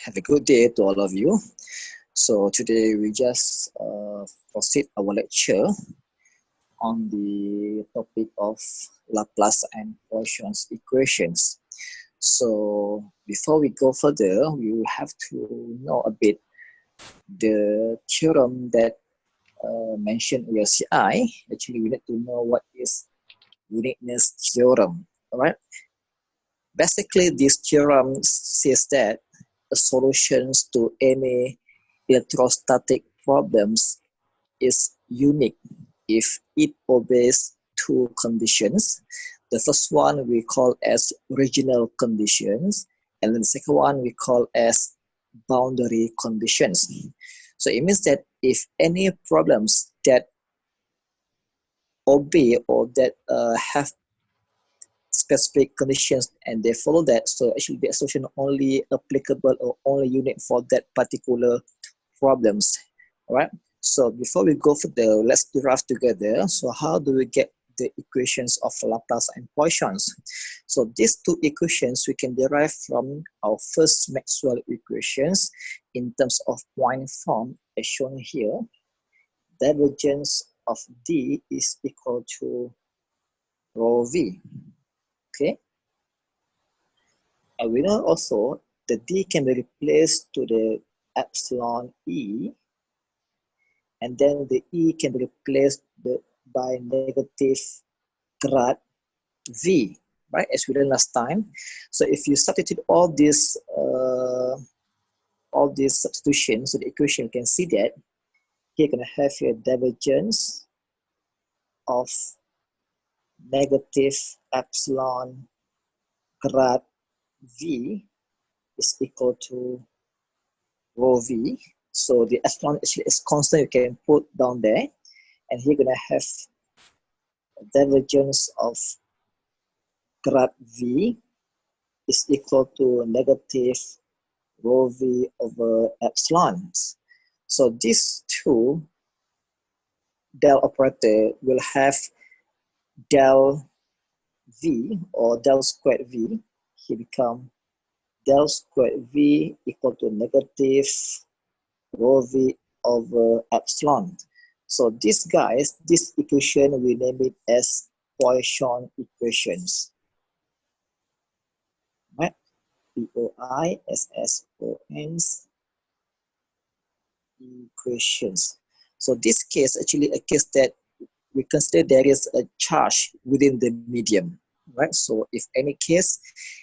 Have a good day to all of you. So today we just proceed our lecture on the topic of Laplace and Poisson's equations. So before we go further, we will have to know a bit the theorem that mentioned in your CI. Actually, we need to know what is uniqueness theorem. All right. Basically, this theorem says that the solutions to any electrostatic problems is unique if it obeys two conditions. The first one we call as original conditions, and then the second one we call as boundary conditions. So it means that if any problems that obey or that have specific conditions and they follow that, so actually the solution only applicable or only unique for that particular problems. All right, so before we go further, let's derive together. So how do we get the equations of Laplace and Poisson's? So these two equations we can derive from our first Maxwell equations in terms of point form as shown here. Divergence of D is equal to rho V. Okay, and we know also the D can be replaced to the epsilon E, and then the E can be replaced by negative grad V, right, as we learned last time. So if you substitute all these substitutions to the equation, you can see that you're going to have your divergence of negative epsilon grad V is equal to rho V. So the epsilon actually is constant, you can put down there, and here you're going to have a divergence of grad V is equal to negative rho V over epsilon. So these two del operator will have del V or del squared V. Here become del squared V equal to negative rho V over epsilon. So these guys, this equation, we name it as Poisson equations. Right? P-O-I-S-S-O-N's equations. So this case, actually a case that we consider there is a charge within the medium, right? So if any case,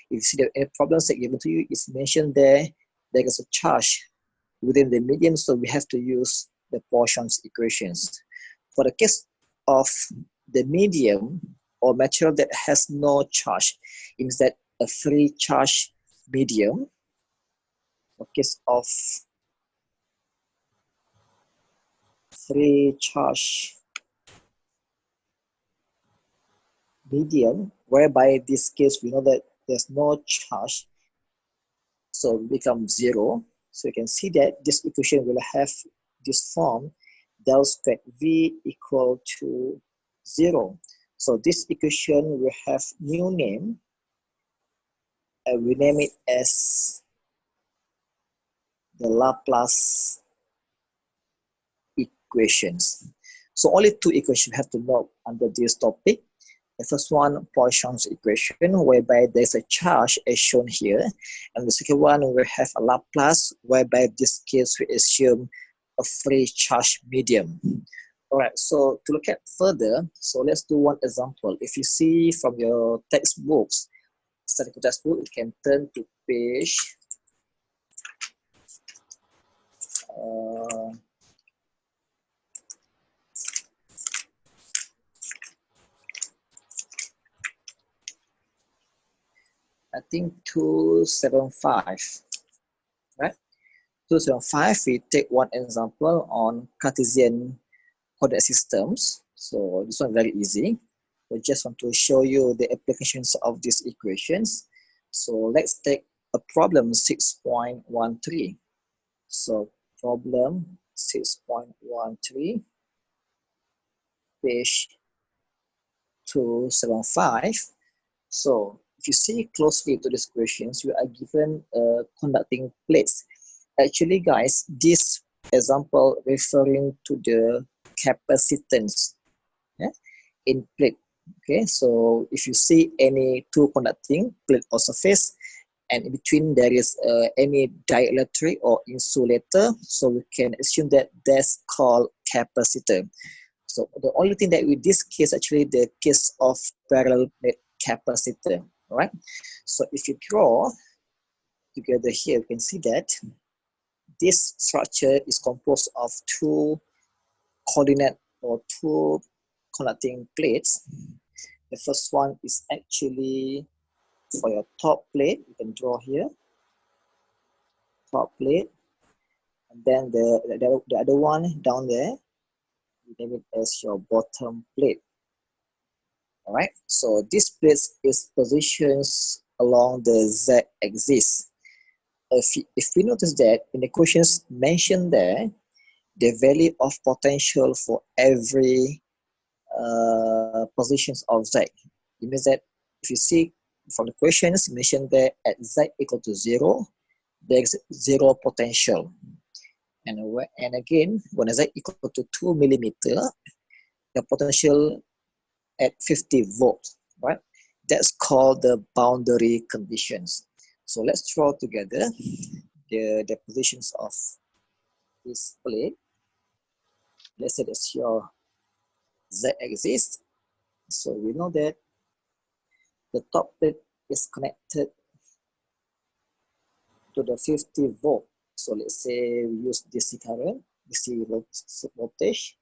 if you see that any problems that given to you is mentioned there, there is a charge within the medium, so we have to use the Poisson's equations. For the case of the medium or material that has no charge, it means that a free charge medium, for case of free charge medium, whereby this case we know that there's no charge, so it becomes zero. So you can see that this equation will have this form, del squared V equal to 0. So this equation will have new name, and we name it as the Laplace equations. So only two equations we have to know under this topic. The first one, Poisson's equation, whereby there's a charge as shown here. And the second one, we have a Laplace, whereby this case we assume a free charge medium. All right, so to look at further, so let's do one example. If you see from your textbooks, statistical textbook, you can turn to page I think 275, right? 275, we take one example on Cartesian coordinate systems. So this one very easy. We just want to show you the applications of these equations. So let's take a problem 6.13. So problem 6.13, page 275. So if you see closely to these questions, you are given conducting plates. Actually, guys, this example referring to the capacitance, yeah, in plate. Okay, so if you see any two conducting plate or surface, and in between there is any dielectric or insulator, so we can assume that that's called capacitor. So the only thing that with this case, actually the case of parallel plate capacitor, all right? So if you draw together here, you can see that this structure is composed of two coordinate or two conducting plates. The first one is actually for your top plate, you can draw here, top plate, and then the other one down there, you name it as your bottom plate. All right, so this plate is positioned along the z-axis. If we notice that in the questions mentioned there, the value of potential for every positions of z. It means that if you see from the questions mentioned there at z equal to 0, there is 0 potential. And again, when z equal to 2 millimeter, the potential at 50 volts, right? That's called the boundary conditions. So let's draw together the positions of this plate. Let's say that's your z-axis. So we know that the top plate is connected to the 50 volt. So let's say we use DC current, DC voltage.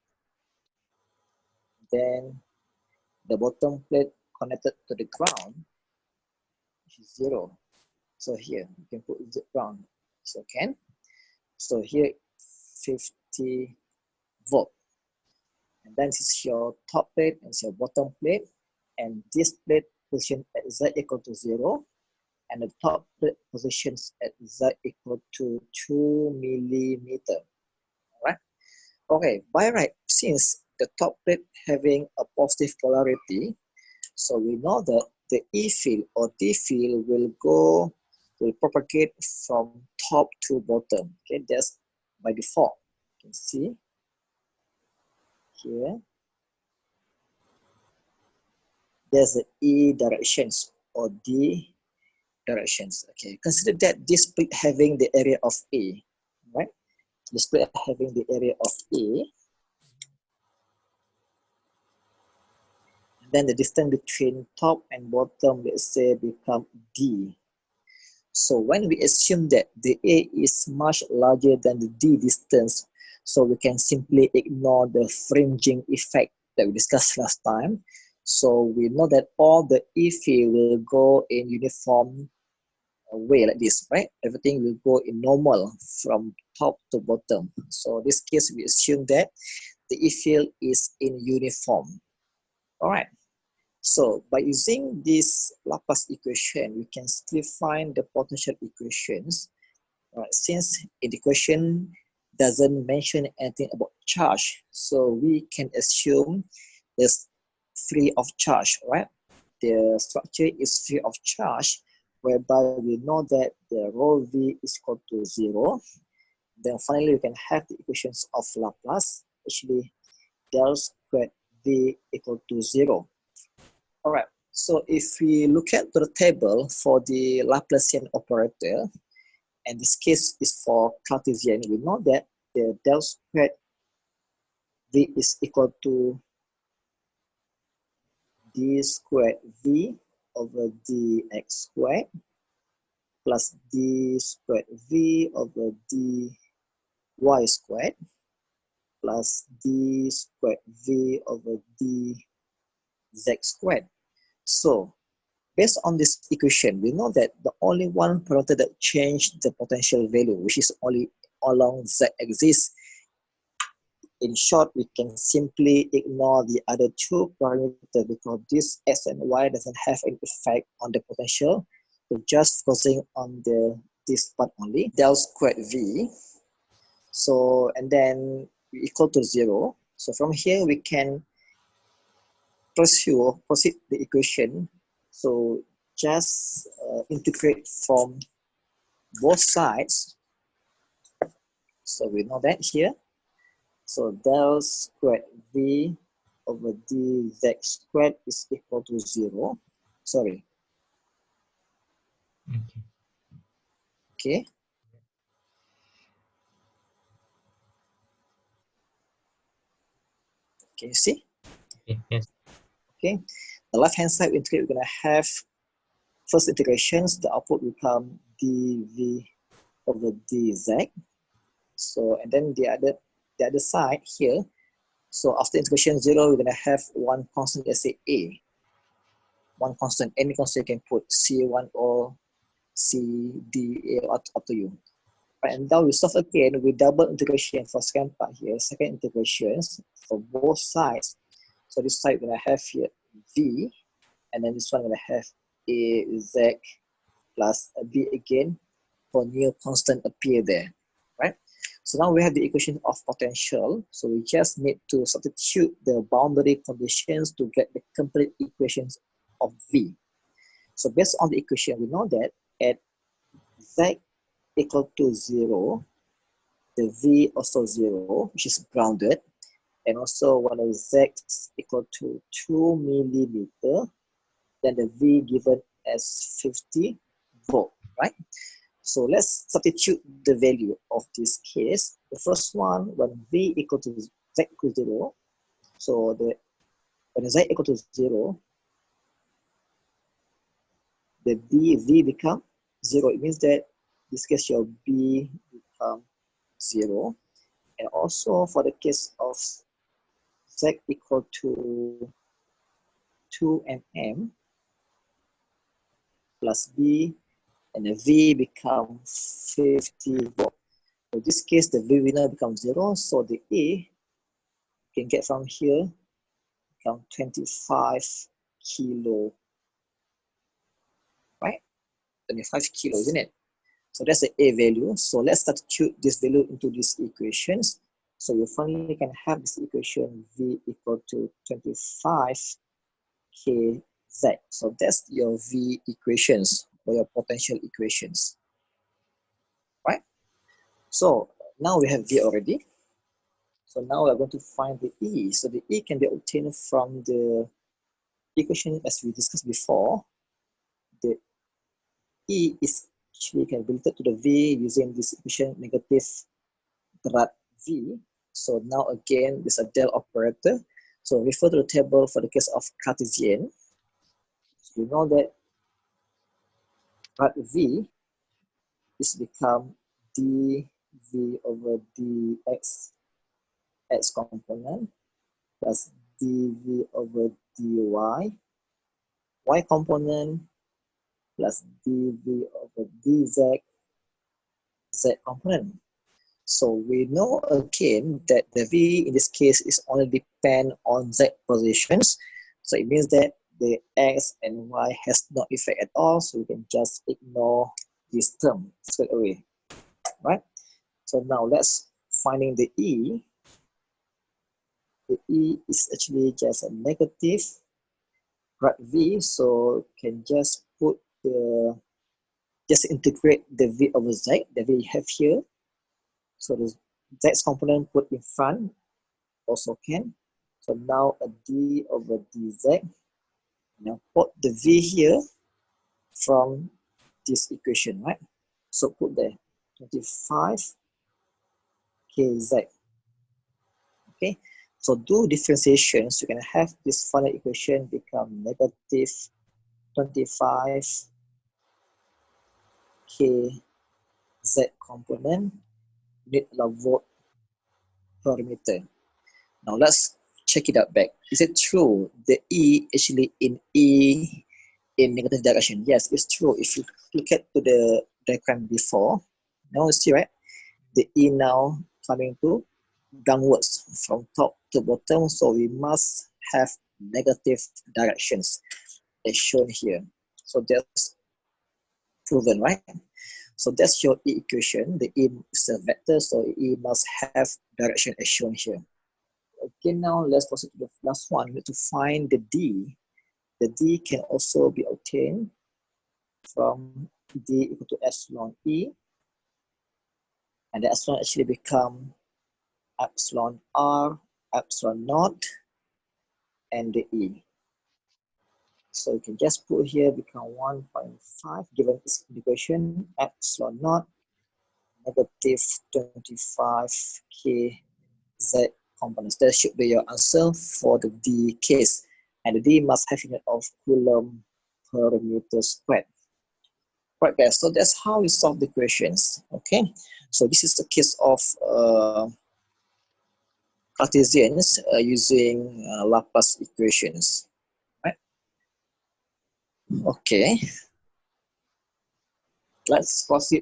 Then the bottom plate connected to the ground, which is 0. So here you can put the ground. So can. So here 50 volt. And then this is your top plate and your bottom plate. And this plate position at z equal to 0. And the top plate positions at z equal to 2 millimeter. All right. Okay, by right, since the top plate having a positive polarity, so we know that the E field or D field will propagate from top to bottom. Okay, that's by default. You can see here, there's the E directions or D directions. Okay, consider that this plate having the area of A, right? This plate having the area of A. Then the distance between top and bottom, let's say, become D. So when we assume that the A is much larger than the D distance, so we can simply ignore the fringing effect that we discussed last time. So we know that all the E field will go in uniform way like this, right? Everything will go in normal from top to bottom. So in this case, we assume that the E field is in uniform. All right. So by using this Laplace equation, we can still find the potential equations. Since in the question doesn't mention anything about charge, so we can assume it's free of charge, right? The structure is free of charge, whereby we know that the rho v is equal to 0. Then finally, we can have the equations of Laplace, actually del squared v equal to 0. All right, so if we look at the table for the Laplacian operator, and this case is for Cartesian, we know that the del squared v is equal to d squared v over dx squared plus d squared v over dy squared plus d squared v over dz squared. So based on this equation, we know that the only one parameter that changed the potential value, which is only along z-axis. In short, we can simply ignore the other two parameters because this x and y doesn't have an effect on the potential. So just focusing on this part only, del squared v. So, and then equal to 0. So from here, we can proceed the equation. So just integrate from both sides. So we know that here. So del squared V over dz squared is equal to 0. Sorry. Okay. Can you see? Yes. Okay. The left hand side integrate, we're gonna have first integrations, the output will become dv over dz. So and then the other side here. So after integration 0, we're gonna have one constant, let's say a. One constant, any constant you can put C1 or C, D, A, up to you. Right, and now we solve again with double integration for second part here, second integrations for both sides. So this side we're gonna have here V, and then this one we're gonna have A, Z plus a B again for new constant appear there, right? So now we have the equation of potential. So we just need to substitute the boundary conditions to get the complete equations of V. So based on the equation, we know that at Z equal to 0, the V also 0, which is grounded, and also when the Z equal to 2 millimeter, then the V given as 50 volt, right? So let's substitute the value of this case. The first one, when V equal to Z equal to 0, so when Z equal to 0, the V become 0. It means that in this case your B become 0. And also for the case of Z equal to 2 mm plus B, and the V become 50 volt. In this case, the V will now become 0, so the A you can get from here become 25 kilo, right? 25 kilo, isn't it? So that's the A value. So let's substitute this value into these equations. So you finally can have this equation V equal to 25 kz. So that's your V equations or your potential equations, right? So now we have V already. So now we're going to find the E. So the E can be obtained from the equation as we discussed before. The E is actually can be related to the V using this equation negative grad V. So now again, this is a del operator. So refer to the table for the case of Cartesian. So we know that grad V is become dv over dx x component plus dv over dy y component plus dv over dz z component. So we know again that the v in this case is only depend on z positions. So it means that the x and y has no effect at all. So we can just ignore this term straight away, right? So now let's finding the E. The E is actually just a negative grad V, so can just put the, just integrate the V over Z that we have here. So the Z component put in front also can. So now a D over dZ. Now put the V here from this equation, right? So put there 25 kz. Okay, so do differentiations, you can have this final equation become negative 25 kz component unit volt per meter. Now let's check it out back. Is it true the E actually in negative direction? Yes, it's true. If you look at to the diagram before, now you see, right? The E now coming to downwards from top to bottom, so we must have negative directions as shown here. So that's proven, right? So that's your E equation. The E is a vector, so E must have direction as shown here. Okay, now let's proceed to the last one. We need to find the D. The D can also be obtained from D equal to epsilon E and the epsilon actually become epsilon r, epsilon naught, and the E. So you can just put here become 1.5 given this equation, epsilon naught negative 25 k z components. That should be your answer for the D case. And the D must have unit of coulomb per meter squared. Right, guys, so that's how you solve the equations. Okay, so this is the case of Cartesians using Laplace equations. Right? Okay, let's proceed